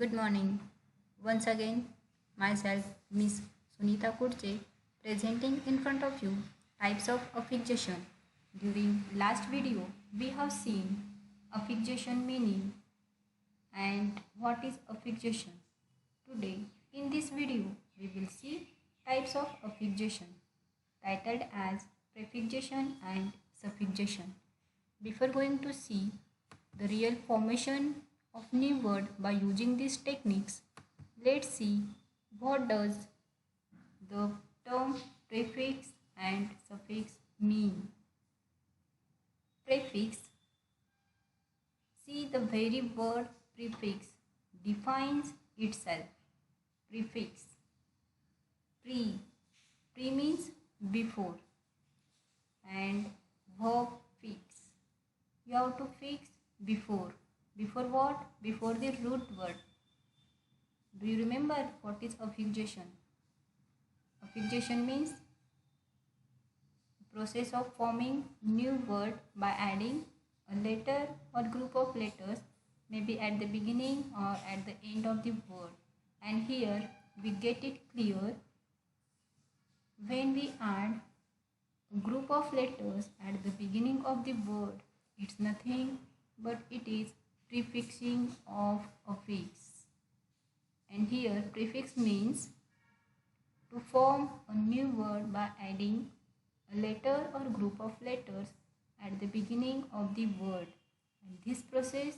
Good morning. Once again, myself, Miss Sunita Kurche, presenting in front of you types of affixation. During last video, we have seen affixation meaning and what is affixation. Today, in this video, we will see types of affixation titled as prefixation and suffixation. Before going to see the real formation of new word by using these techniques, let's see what does the term prefix and suffix mean. Prefix, see the very word prefix defines itself. Prefix, pre means before, and verb fix, you have to fix before what? Before the root word. Do you remember what is affixation? Affixation means process of forming new word by adding a letter or group of letters, maybe at the beginning or at the end of the word. And here we get it clear when we add a group of letters at the beginning of the word. It's nothing but it is prefixing of affix. And here prefix means to form a new word by adding a letter or group of letters at the beginning of the word. And this process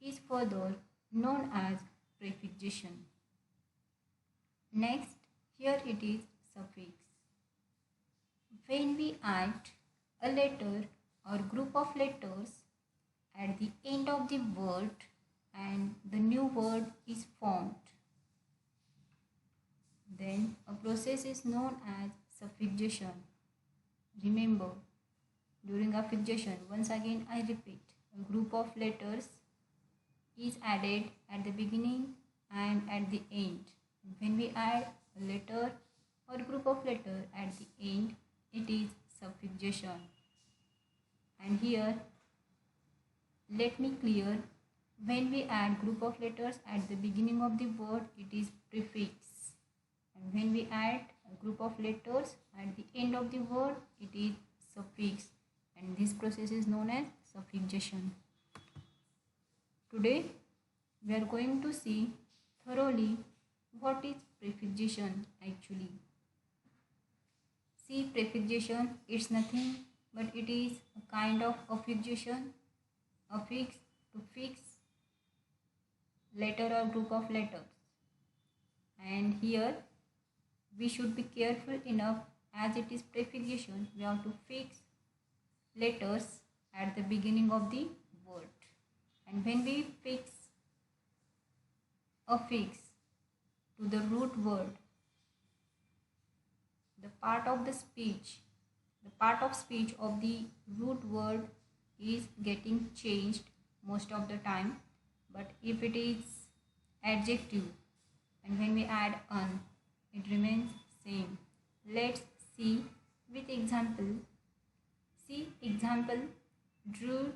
is further known as prefixation. Next, here it is suffix. When we add a letter or group of letters at the end of the word and the new word is formed, then a process is known as suffixation. Remember, during affixation, once again I repeat, a group of letters is added at the beginning and at the end. When we add a letter or group of letters at the end, it is suffixation. And here, let me clear, when we add group of letters at the beginning of the word, it is prefix. And when we add a group of letters at the end of the word, it is suffix. And this process is known as suffixation. Today, we are going to see thoroughly what is prefixation actually. See, prefixation, it's nothing but it is a kind of affixation, affix to fix letter or group of letters. And here we should be careful enough, as it is prefixation, we have to fix letters at the beginning of the word. And when we fix affix to the root word, the part of speech of the root word is getting changed most of the time. But if it is adjective and when we add un, it remains same. Let's see with example. See example, rude,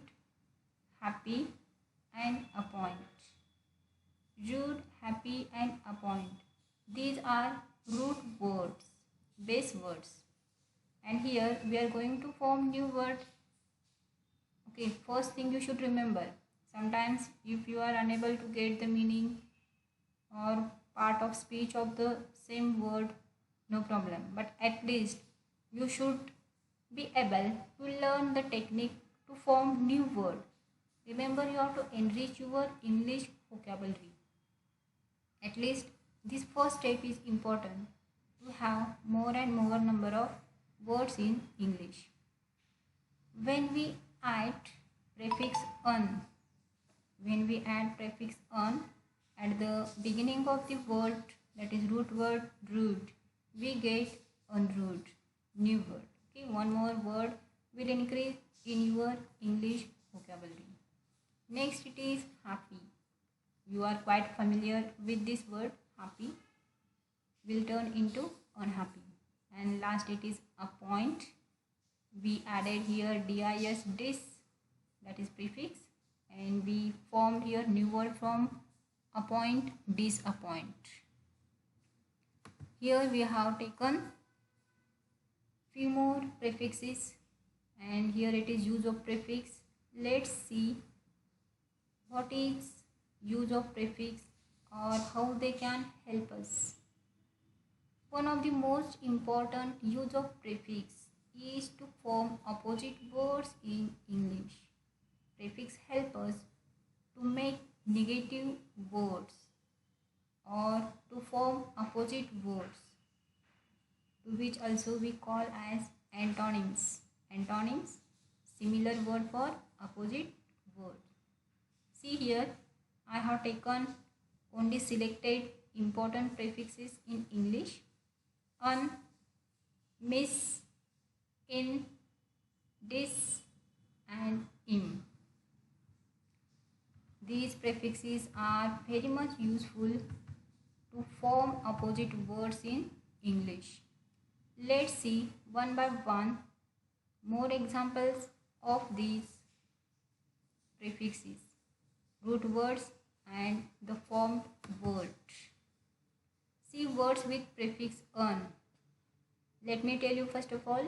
happy and appoint. Rude, happy and appoint. These are root words, base words. And here we are going to form new word. Okay, first thing you should remember, sometimes if you are unable to get the meaning or part of speech of the same word, no problem, but at least you should be able to learn the technique to form new word. Remember, you have to enrich your English vocabulary. At least this first step is important to have more and more number of words in English. When we add prefix un, at the beginning of the word, that is root word rude, we get unrude, new word. Okay, one more word will increase in your English vocabulary. Next it is happy. You are quite familiar with this word happy, will turn into unhappy. And last it is appoint. We added here dis, that is prefix, and we formed here new word from appoint, disappoint. Here we have taken few more prefixes, and here it is use of prefix. Let's see what is use of prefix or how they can help us. One of the most important use of prefix is to form opposite words in English. Prefix help us to make negative words or to form opposite words, to which also we call as antonyms. Antonyms, similar word for opposite word. See here, I have taken only selected important prefixes in English: un, miss, in, dis, and im. These prefixes are very much useful to form opposite words in English. Let's see one by one more examples of these prefixes, root words and the formed word. See words with prefix un. Let me tell you first of all,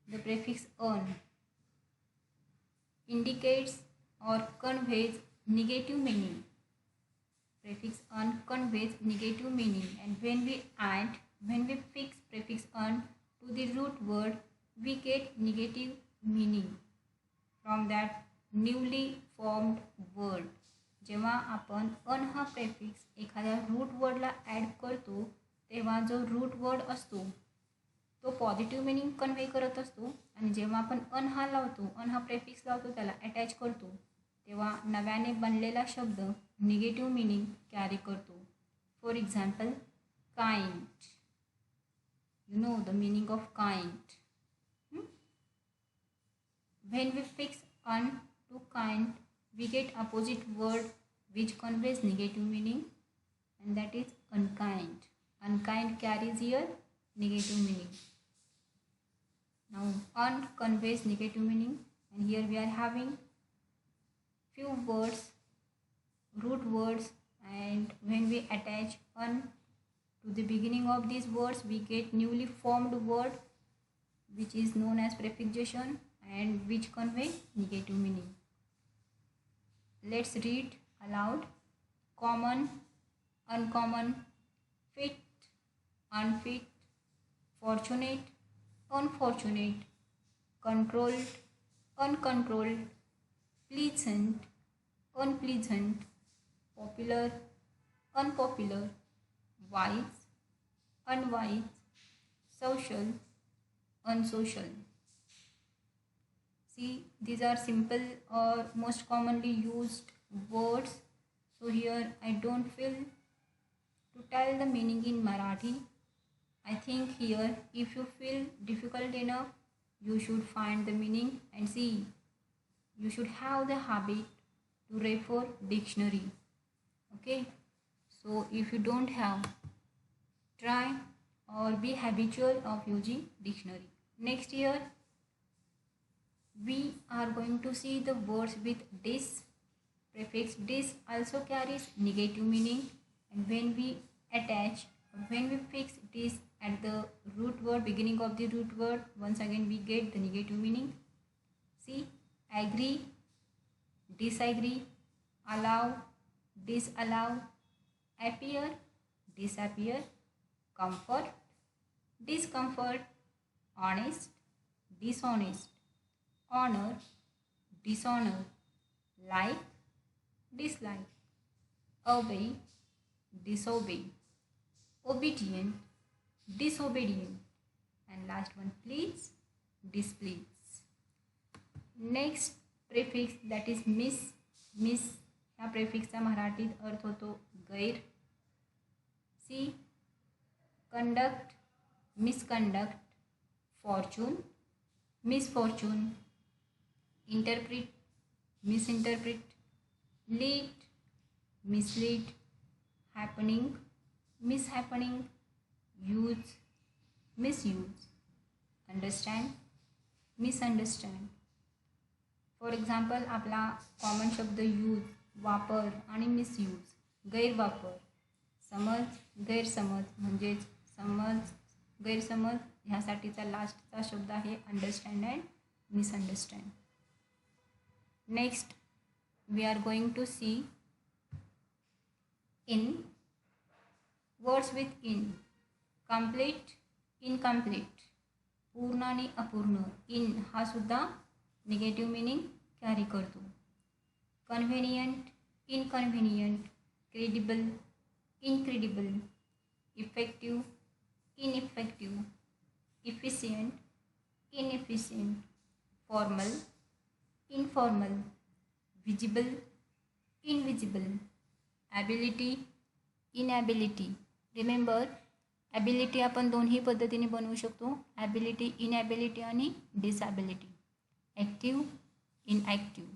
the prefix un indicates or conveys negative meaning. Prefix un conveys negative meaning, and when we fix prefix un to the root word, we get negative meaning from that newly formed word. जेव्हा आपण अन हा prefix एखाद्या root वर्डला add करतो तेव्हा जो root word असतो तो positive meaning convey करत असतो, आणि जेव्हा आपण अन हा लावतो, अन हा प्रेफिक्स लावतो, त्याला अटॅच करतो, तेव्हा नव्याने बनलेला शब्द निगेटिव्ह मिनिंग कॅरी करतो. For example, kind. You know the meaning of kind. When we fix un to kind, we get opposite word which conveys negative meaning, and that is unkind. Unkind carries here negative meaning. Now un conveys negative meaning, and here we are having few words, root words, and when we attach un to the beginning of these words, we get newly formed word which is known as prefixation and which convey negative meaning. Let's read aloud. Common, uncommon, fit, unfit, fortunate, unfortunate, controlled, uncontrolled, pleasant, unpleasant, popular, unpopular, wise, unwise, social, unsocial. See, these are simple or most commonly used words. So here I don't feel to tell the meaning in Marathi. I think here if you feel difficult enough, you should find the meaning and see. You should have the habit to refer dictionary. Okay. So if you don't have, try or be habitual of using dictionary. Next year we are going to see the words with dis. Prefix dis also carries negative meaning, and when we fix dis at the root word, beginning of the root word, once again we get the negative meaning. See, agree, disagree, allow, disallow, appear, disappear, comfort, discomfort, honest, dishonest, honor, dishonor, like, dislike, obey, disobey, obedient, disobedient, and last one, please, displease. Next prefix, that is miss. Miss ह्या प्रेफिक्सचा मराठीत अर्थ होतो गैर. See, conduct, misconduct, fortune, misfortune, interpret, misinterpret, lead, mislead, happening, mishappening, use, misuse, understand, misunderstand. For example, आपला common शब्द use, वापर आणि मिसयूज गैरवापर. समज गैरसमज म्हणजेच समज गैरसमज ह्यासाठीचा लास्टचा शब्द आहे understand and misunderstand. Next we are going to see in. Words with in. Complete, incomplete, पूर्ण आणि अपूर्ण. इन हा सुद्धा निगेटिव्ह मिनिंग कॅरी करतो. Convenient, inconvenient, credible, incredible, effective, ineffective, efficient, inefficient, formal, informal, visible, invisible, ability, inability. Remember ability आपण दोन्ही पद्धतीने बनवू शकतो. ॲबिलिटी, इनॲबिलिटी आणि disability. Active, inactive.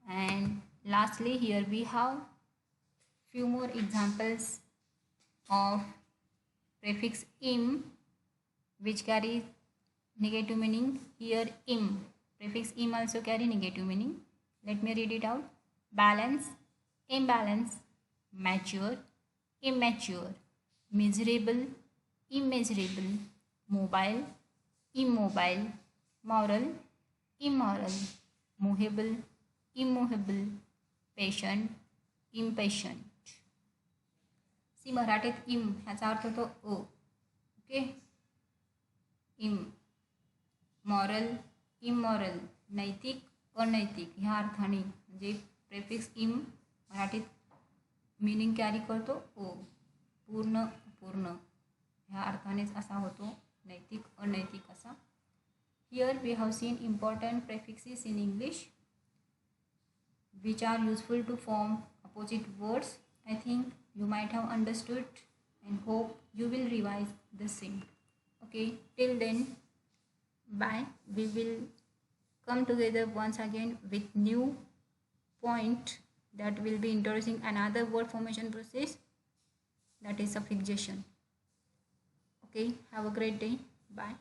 And lastly here we have few more examples of prefix im which carries negative meaning. Here im, prefix im also carry negative meaning. Let me read it out. Balance, imbalance, mature, immature, miserable, immeasurable, mobile, immobile, moral, immoral, movable, immovable, patient, impatient. सी मराठीत im ह्याचा अर्थ होतो ओ. Okay. Im moral, immoral, नैतिक, अनैतिक ह्या अर्थाने म्हणजे प्रेफिक्स इम मराठीत मिनिंग कॅरी करतो ओ. पूर्ण, अपूर्ण ह्या अर्थानेच असा होतो. नैतिक, अनैतिक असा. Here we have seen important prefixes in English which are useful to form opposite words. I think you might have understood and hope you will revise the same. Okay, till then, bye. We will come together once again with new point that will be introducing another word formation process, that is suffixation. Okay, have a great day. Bye.